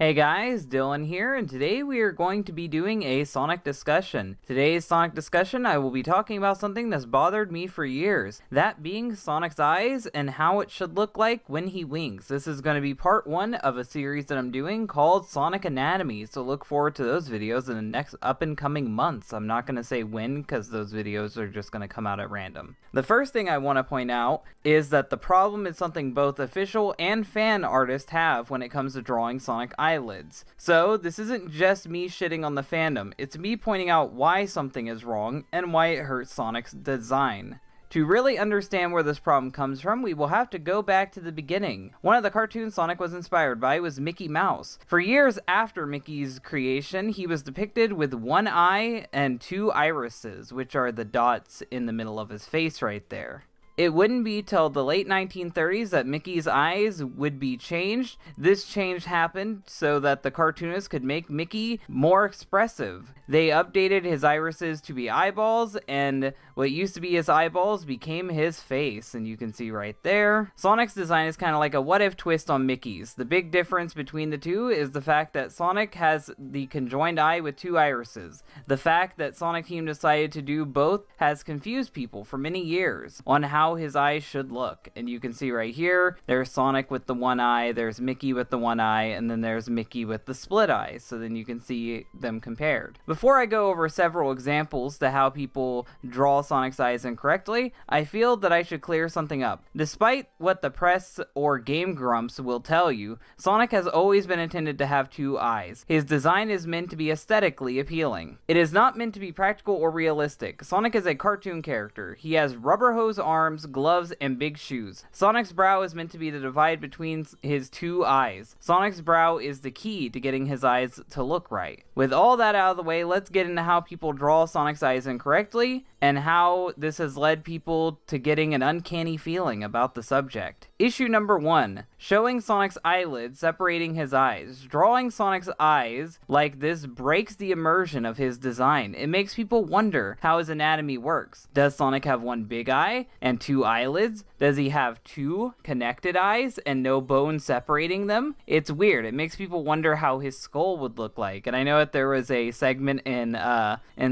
Hey guys, Dylan here, and today we are going to be doing a Sonic discussion. Today's Sonic discussion, I will be talking about something that's bothered me for years, that being Sonic's eyes and how it should look like when he winks. This is going to be part one of a series that I'm doing called Sonic Anatomy, so look forward to those videos in the next up and coming months. I'm not going to say when, because those videos are just going to come out at random. The first thing I want to point out is that the problem is something both official and fan artists have when it comes to drawing Sonic eyelids. So this isn't just me shitting on the fandom, it's me pointing out why something is wrong and why it hurts Sonic's design. To really understand where this problem comes from, we will have to go back to the beginning. One of the cartoons Sonic was inspired by was Mickey Mouse. For years after Mickey's creation, he was depicted with one eye and two irises, which are the dots in the middle of his face right there. It wouldn't be till the late 1930s that Mickey's eyes would be changed. This change happened so that the cartoonists could make Mickey more expressive. They updated his irises to be eyeballs, and what used to be his eyeballs became his face, and you can see right there. Sonic's design is kind of like a what-if twist on Mickey's. The big difference between the two is the fact that Sonic has the conjoined eye with two irises. The fact that Sonic Team decided to do both has confused people for many years on how his eyes should look. And you can see right here, there's Sonic with the one eye, there's Mickey with the one eye, and then there's Mickey with the split eye. So then you can see them compared. Before I go over several examples to how people draw Sonic's eyes incorrectly, I feel that I should clear something up. Despite what the press or game grumps will tell you, Sonic has always been intended to have two eyes. His design is meant to be aesthetically appealing. It is not meant to be practical or realistic. Sonic is a cartoon character. He has rubber hose arms, gloves, and big shoes. Sonic's brow is meant to be the divide between his two eyes. Sonic's brow is the key to getting his eyes to look right. With all that out of the way, let's get into how people draw Sonic's eyes incorrectly and how this has led people to getting an uncanny feeling about the subject. Issue number 1. Showing Sonic's eyelids separating his eyes. Drawing Sonic's eyes like this breaks the immersion of his design. It makes people wonder how his anatomy works. Does Sonic have one big eye and two eyelids? Does he have two connected eyes and no bone separating them? It's weird. It makes people wonder how his skull would look like. And I know that there was a segment in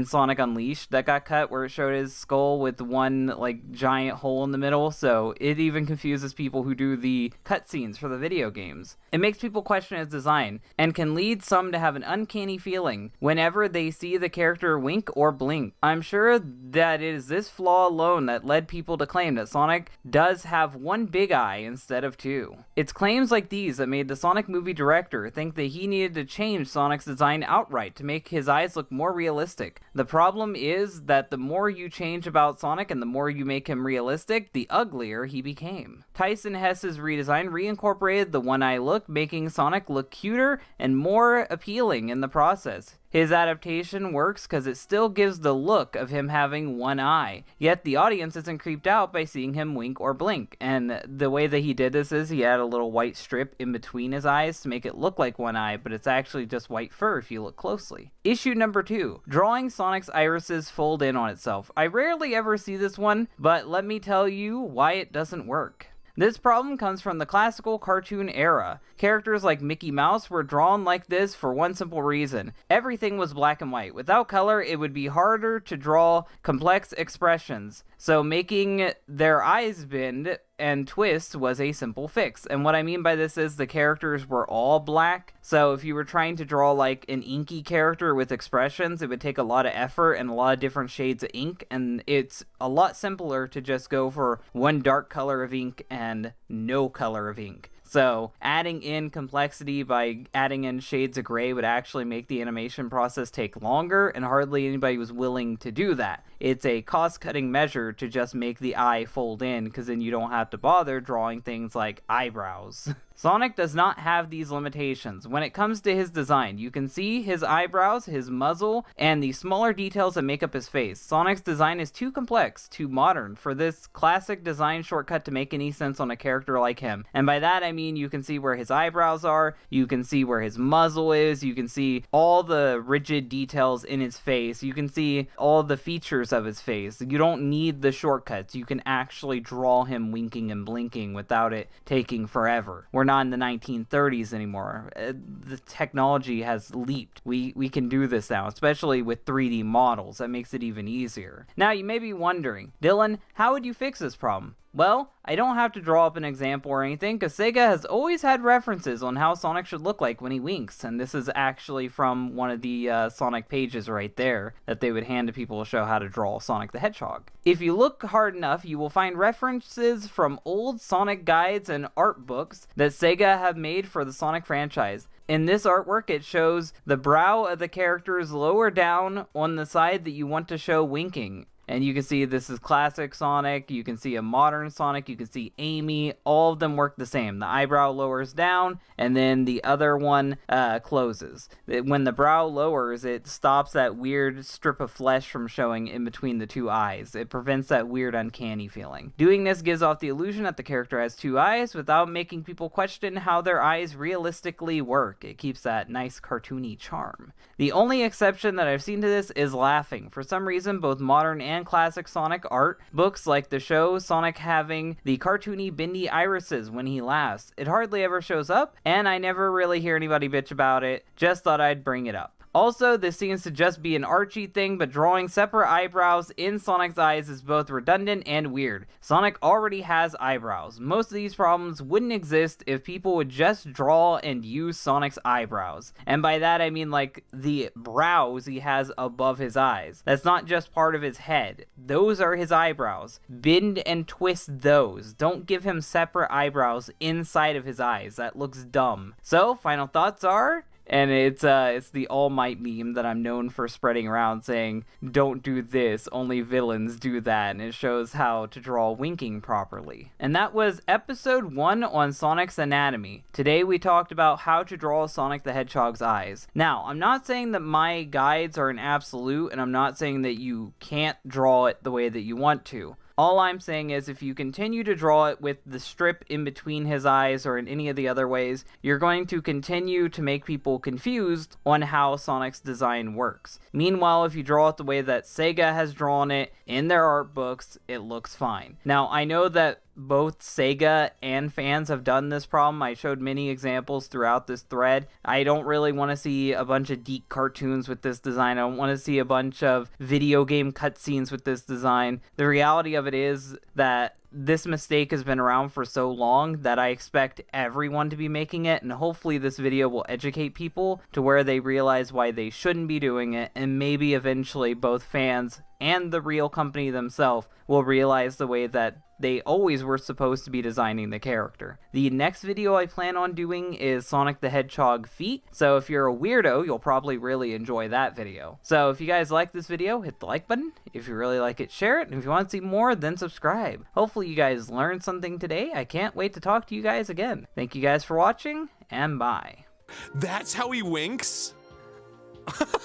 Sonic Unleashed that got cut where it showed his skull with one like giant hole in the middle, so it even confuses people who do the cutscenes for the video games. It makes people question his design and can lead some to have an uncanny feeling whenever they see the character wink or blink. I'm sure that it is this flaw alone that led people to claim that Sonic does have one big eye instead of two. It's claims like these that made the Sonic movie director think that he needed to change Sonic's design outright to make his eyes look more realistic. The problem is that the more you change about Sonic and the more you make him realistic, the uglier he became. Tyson Hess's redesign reincorporated the one-eye look, making Sonic look cuter and more appealing in the process. His adaptation works because it still gives the look of him having one eye, yet the audience isn't creeped out by seeing him wink or blink. And the way that he did this is he had a little white strip in between his eyes to make it look like one eye, but it's actually just white fur if you look closely. Issue number 2. Drawing Sonic's irises fold in on itself. I rarely ever see this one, but let me tell you why it doesn't work. This problem comes from the classical cartoon era. Characters like Mickey Mouse were drawn like this for one simple reason. Everything was black and white. Without color, it would be harder to draw complex expressions. So making their eyes bend and twist was a simple fix. And what I mean by this is the characters were all black. So if you were trying to draw like an inky character with expressions, it would take a lot of effort and a lot of different shades of ink. And it's a lot simpler to just go for one dark color of ink and no color of ink. So adding in complexity by adding in shades of gray would actually make the animation process take longer, and hardly anybody was willing to do that. It's a cost-cutting measure to just make the eye fold in, because then you don't have to bother drawing things like eyebrows. Sonic does not have these limitations. When it comes to his design, you can see his eyebrows, his muzzle, and the smaller details that make up his face. Sonic's design is too complex, too modern for this classic design shortcut to make any sense on a character like him. And by that I mean you can see where his eyebrows are, you can see where his muzzle is, you can see all the rigid details in his face, you can see all the features of his face. You don't need the shortcuts. You can actually draw him winking and blinking without it taking forever. We're not in the 1930s anymore. The technology has leaped. We can do this now, especially with 3D models. That makes it even easier. Now you may be wondering, Dylan, how would you fix this problem? Well, I don't have to draw up an example or anything, because Sega has always had references on how Sonic should look like when he winks, and this is actually from one of the Sonic pages right there that they would hand to people to show how to draw Sonic the Hedgehog. If you look hard enough, you will find references from old Sonic guides and art books that Sega have made for the Sonic franchise. In this artwork, it shows the brow of the characters lower down on the side that you want to show winking. And you can see this is classic Sonic, you can see a modern Sonic, you can see Amy, all of them work the same. The eyebrow lowers down, and then the other one closes. When the brow lowers, it stops that weird strip of flesh from showing in between the two eyes. It prevents that weird uncanny feeling. Doing this gives off the illusion that the character has two eyes without making people question how their eyes realistically work. It keeps that nice cartoony charm. The only exception that I've seen to this is laughing. For some reason, both modern and classic Sonic art books like the show Sonic having the cartoony bendy irises when he laughs. It hardly ever shows up, and I never really hear anybody bitch about it. Just thought I'd bring it up. Also, this seems to just be an Archie thing, but drawing separate eyebrows in Sonic's eyes is both redundant and weird. Sonic already has eyebrows. Most of these problems wouldn't exist if people would just draw and use Sonic's eyebrows. And by that I mean like the brows he has above his eyes. That's not just part of his head. Those are his eyebrows. Bend and twist those. Don't give him separate eyebrows inside of his eyes. That looks dumb. So, final thoughts are... And it's the All Might meme that I'm known for spreading around saying, don't do this, only villains do that, and it shows how to draw winking properly. And that was episode 1 on Sonic's anatomy. Today we talked about how to draw Sonic the Hedgehog's eyes. Now, I'm not saying that my guides are an absolute, and I'm not saying that you can't draw it the way that you want to. All I'm saying is if you continue to draw it with the strip in between his eyes or in any of the other ways, you're going to continue to make people confused on how Sonic's design works. Meanwhile, if you draw it the way that Sega has drawn it in their art books, it looks fine. Now, I know that both Sega and fans have done this problem. I showed many examples throughout this thread. I don't really want to see a bunch of DiC cartoons with this design. I don't want to see a bunch of video game cutscenes with this design. The reality of it is that this mistake has been around for so long that I expect everyone to be making it, and hopefully this video will educate people to where they realize why they shouldn't be doing it, and maybe eventually both fans and the real company themselves will realize the way that they always were supposed to be designing the character. The next video I plan on doing is Sonic the Hedgehog feet, so if you're a weirdo, you'll probably really enjoy that video. So if you guys like this video, hit the like button. If you really like it, share it, and if you want to see more, then subscribe. Hopefully you guys learned something today. I can't wait to talk to you guys again. Thank you guys for watching, and bye. That's how he winks?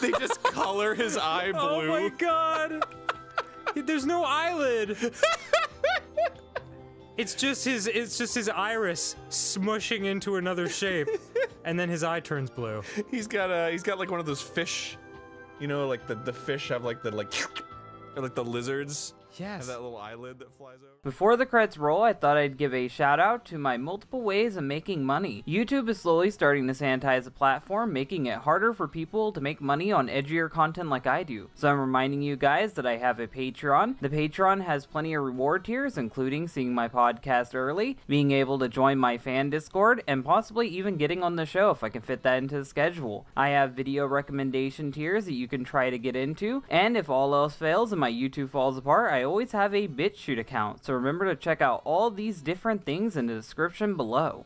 They just color his eye blue. Oh my god! There's no eyelid. It's just his iris smushing into another shape, and then his eye turns blue. He's got like one of those fish, you know, like the fish have like the or like the lizards. Yes. Have that little eyelid that flies over. Before the credits roll, I thought I'd give a shout out to my multiple ways of making money. YouTube is slowly starting to sanitize the platform, making it harder for people to make money on edgier content like I do. So I'm reminding you guys that I have a Patreon. The Patreon has plenty of reward tiers, including seeing my podcast early, being able to join my fan Discord, and possibly even getting on the show if I can fit that into the schedule. I have video recommendation tiers that you can try to get into, and if all else fails and my YouTube falls apart, I always have a BitChute account, so remember to check out all these different things in the description below.